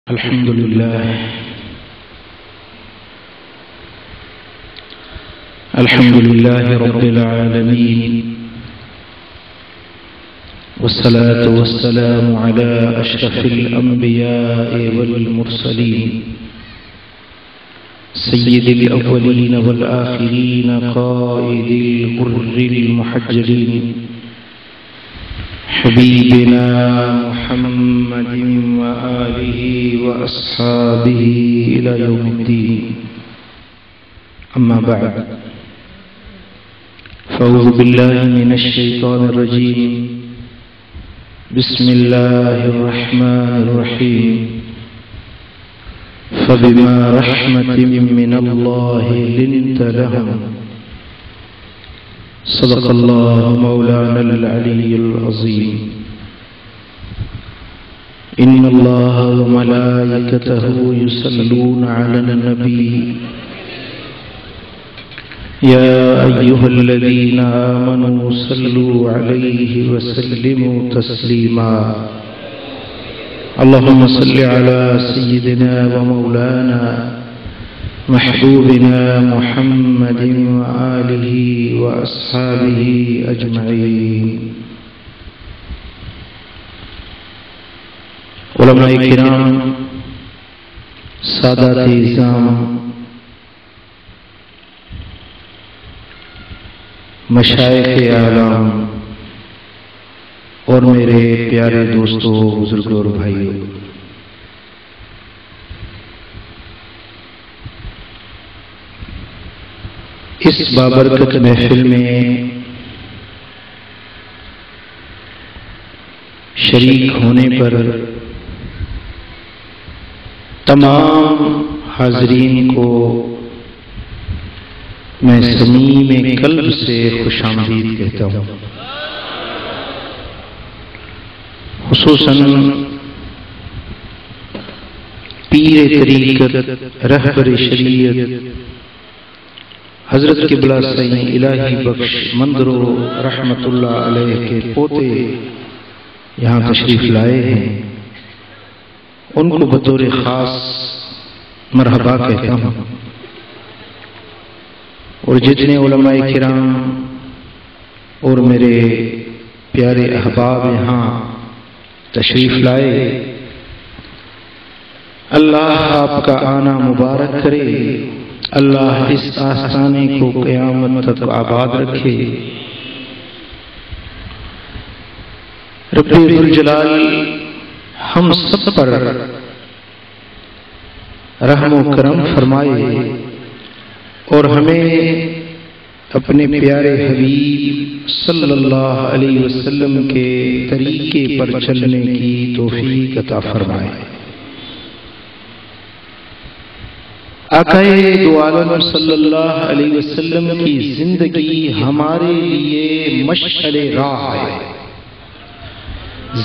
الحمد لله رب العالمين، والصلاة والسلام على أشرف الأنبياء والمرسلين سيد الأولين والآخرين قائد الغر المحجلين حبيبنا محمد وآله وأصحابه إلى يوم الدين. أما بعد، فأعوذ بالله من الشيطان الرجيم. بسم الله الرحمن الرحيم. فبما رحمة من الله لنت لهم. صدق الله مولانا العلي العظيم. إن الله وملائكته يصلون على النبي يا أيها الذين آمنوا صلوا عليه وسلموا تسليما. اللهم صل على سيدنا ومولانا محبوبنا محمد وآله وأصحابه أجمعين. علماء کرام، سادات اعظام، مشائخ اعلام اور میرے پیارے دوستوں، بزرگوں اور بھائیوں، اس بابرکت محفل میں شریک ہونے پر تمام حاضرین کو میں صمیم قلب سے خوش آمدید کہتا ہوں. خصوصاً پیر طریقت، رہبر شریعت حضرت قبلہ سید الہی بخش مندرو رحمت اللہ علیہ کے پوتے یہاں تشریف لائے ہیں، ان کو بطور خاص مرحبا کہتا ہوں. اور جتنے علماء کرام اور میرے پیارے احباب یہاں تشریف لائے، اللہ آپ کا آنا مبارک کرے. اللہ اس آستانے کو قیامت تک آباد رکھے. رب ذوالجلال ہم سب پر رحم و کرم فرمائے اور ہمیں اپنے پیارے حبیب صلی اللہ علیہ وسلم کے طریقے پر چلنے کی توفیق عطا فرمائے. آقائے دو عالم صلی اللہ علیہ وسلم کی زندگی ہمارے لیے مشعل راہ ہے.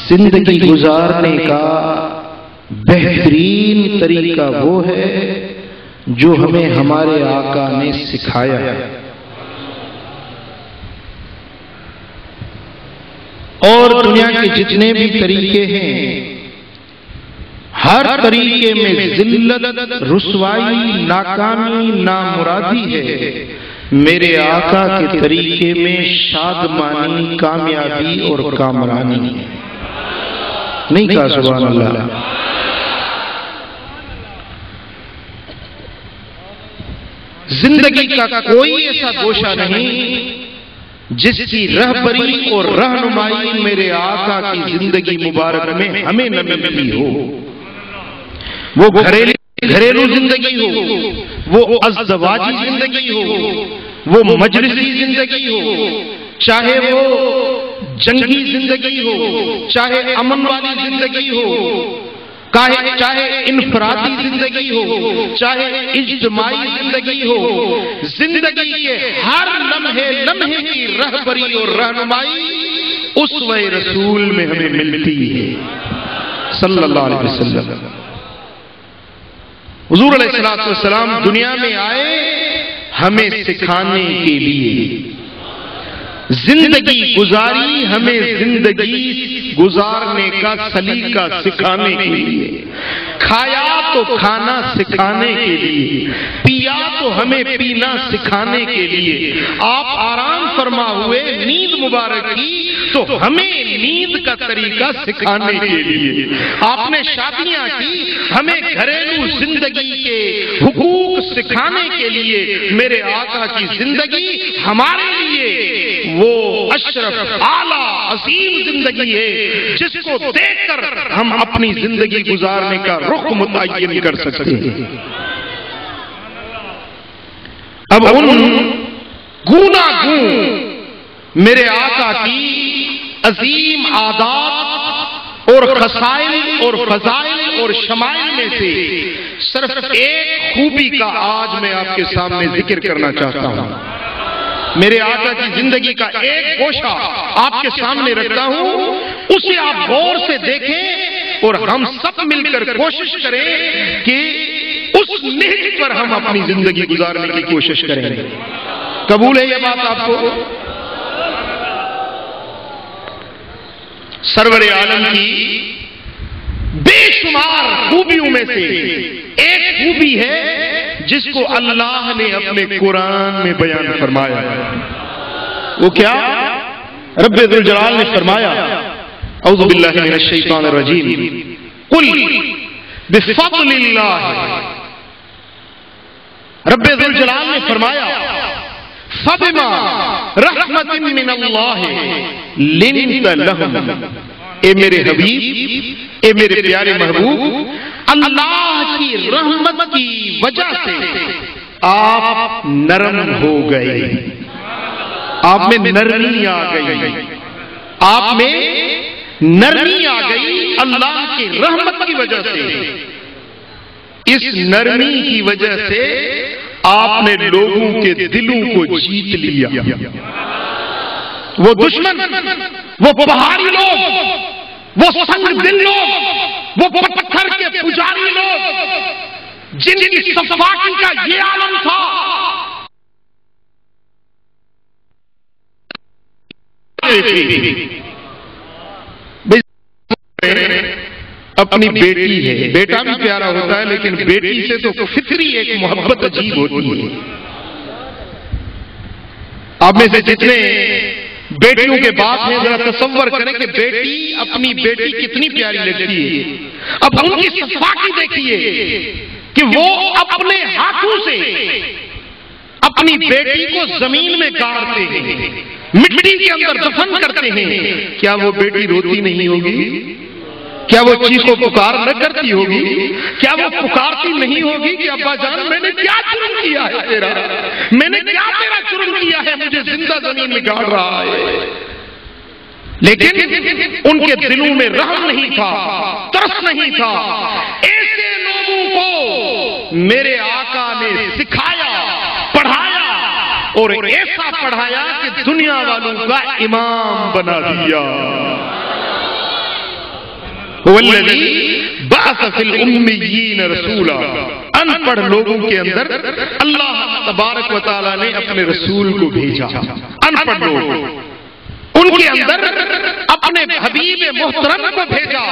زندگی گزارنے کا بہترین طریقہ وہ ہے جو ہمیں ہمارے آقا نے سکھایا ہے. اور دنیا کے جتنے بھی طریقے ہیں، ہر طریقے میں ذلت، رسوائی، ناکامی، نامرادی ہے. میرے آقا کے طریقے میں شادمانی، کامیابی اور کامرانی ہے. نہیں کہا سبحان اللہ؟ زندگی کا کوئی ایسا گوشہ نہیں جس کی رہبری اور رہنمائی میرے آقا کی زندگی مبارک میں ہمیں نہ ملی ہو. وہ گھریلو زندگی ہو، وہ ازدواجی زندگی ہو، وہ مجلسی زندگی ہو، چاہے وہ جنگی زندگی ہو، چاہے امن والی زندگی ہو، چاہے انفرادی زندگی ہو، چاہے اجتماعی زندگی ہو، زندگی کے ہر لمحے کی رہبری اور رہنمائی اسوہ رسول میں ہمیں ملتی ہے صلی اللہ علیہ وسلم. حضور علیہ السلام دنیا میں آئے ہمیں سکھانے کے لیے، زندگی گزاری ہمیں زندگی گزارنے کا سلیقہ سکھانے کے لیے. کھایا تو کھانا سکھانے کے لیے، پیا تو ہمیں پینا سکھانے کے لیے، آپ آرام فرما ہوئے نیند مبارک کی تو ہمیں نیند کا طریقہ سکھانے کے لیے، آپ نے شادیاں کی ہمیں گھریلو زندگی کے حقوق سکھانے کے لیے، میرے آقا کی زندگی ہمارے لیے وہ اشرف اعلیٰ عظیم زندگی ہے جس کو دیکھ کر ہم اپنی زندگی گزارنے کا رخ متعین کر سکتے ہیں۔ اب ان گونا گون میرے آقا کی عظیم عادات اور خصائل اور فضائل اور شمائل میں سے صرف ایک خوبی کا آج میں آپ کے سامنے ذکر کرنا چاہتا ہوں۔ میرے آقا کی زندگی کا ایک گوشہ آپ کے سامنے رکھتا ہوں، اسے آپ غور سے دیکھیں اور ہم سب مل کر کوشش کریں کہ اس نہج پر ہم اپنی زندگی گزارنے کی کوشش کریں۔ قبول ہے یہ بات آپ کو؟ سرور عالم کی بے شمار خوبیوں میں سے ایک خوبی ہے جس کو اللہ نے اپنے قرآن میں بیان فرمایا۔ وہ کیا؟ رب ذوالجلال نے فرمایا، اعوذ باللہ من الشیطان الرجیم، قل بفضل اللہ، رب ذوالجلال نے فرمایا فبما رحمت من اللہ لنت لہم، اے میرے حبیب، اے میرے پیارے محبوب، اللہ کی رحمت کی وجہ سے آپ نرم ہو گئے، آپ میں نرمی آ گئی، آپ میں نرمی آ گئی اللہ کی رحمت کی وجہ سے۔ اس نرمی کی وجہ سے آپ نے لوگوں کے دلوں کو جیت لیا۔ وہ دشمن، وہ پہاڑی لوگ، وہ سنگ دل لوگ، وہ پتھر کے پجاری لوگ جن کی صفاقی کا یہ عالم تھا، اپنی بیٹی ہے، بیٹا بھی پیارا ہوتا ہے لیکن بیٹی سے تو فطری ایک محبت عجیب ہوتی ہے۔ آپ میں سے جتنے بیٹیوں کے باپ ہیں ذرا تصور کریں کہ بیٹی اپنی بیٹی کتنی پیاری لگتی ہے۔ اب ان کی صفاقی دیکھیے کہ وہ اپنے ہاتھوں سے اپنی بیٹی کو زمین میں گاڑتے ہیں، مٹی کے اندر دفن کرتے ہیں۔ کیا وہ بیٹی روتی نہیں ہوگی؟ کیا وہ چیخ و پکار نہ کرتی ہوگی؟ کیا وہ پکارتی نہیں ہوگی کہ ابا جان میں نے کیا جرم کیا ہے تیرا، میں نے کیا تیرا جرم کیا ہے، مجھے زندہ زمین میں گاڑ رہا ہے؟ لیکن ان کے دلوں میں رحم نہیں تھا، ترس نہیں تھا۔ ایسے لوگوں کو میرے آقا نے سکھایا، پڑھایا، اور ایسا پڑھایا کہ دنیا والوں کا امام بنا دیا۔ وَالَّذِي بَعَثَ فِي الْأُمِّيِّينَ رَسُولًا، ان پڑھ لوگوں کے اندر اللہ تبارک و تعالیٰ نے اپنے رسول کو بھیجا۔ ان پڑھ لوگ، ان کے اندر اپنے حبیب محترم کو بھیجا،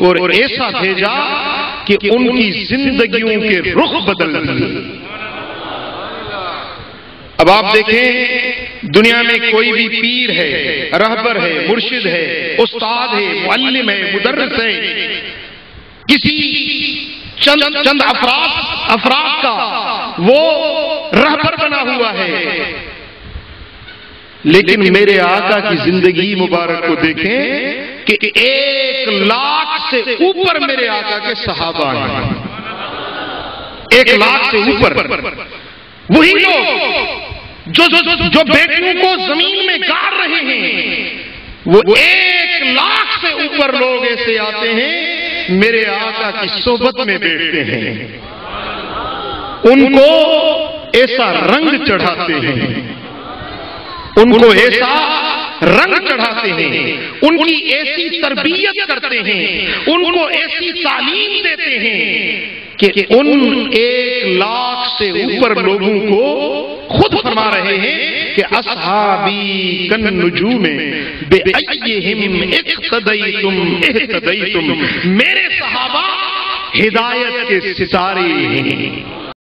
اور ایسا بھیجا کہ ان کی زندگیوں کے رخ بدل دیے۔ اب آپ دیکھیں دنیا میں کوئی بھی پیر ہے، رہبر ہے، مرشد ہے، استاد ہے، معلم ہے، مدرس ہے، کسی چند افراد کا وہ رہبر بنا ہوا ہے، لیکن میرے آقا کی زندگی مبارک کو دیکھیں کہ 1,00,000 سے اوپر میرے آقا کے صحابہ ہیں، 1,00,000 سے اوپر۔ وہی لوگ جو بیٹیوں کو زمین میں گاڑ رہے ہیں، وہ 1,00,000 سے اوپر لوگ ایسے آتے ہیں میرے آقا کی صحبت میں بیٹھتے ہیں، ان کو ایسا رنگ چڑھاتے ہیں، ان کو ایسا رنگ چڑھاتے ہیں، ان کی ایسی تربیت کرتے ہیں، ان کو ایسی تعلیم دیتے ہیں کہ ان 1,00,000 سے اوپر لوگوں کو خود فرما رہے ہیں کہ اصحابی کالنجوم بأیہم اقتدیتم اہتدیتم، میرے صحابہ ہدایت کے ستارے ہیں۔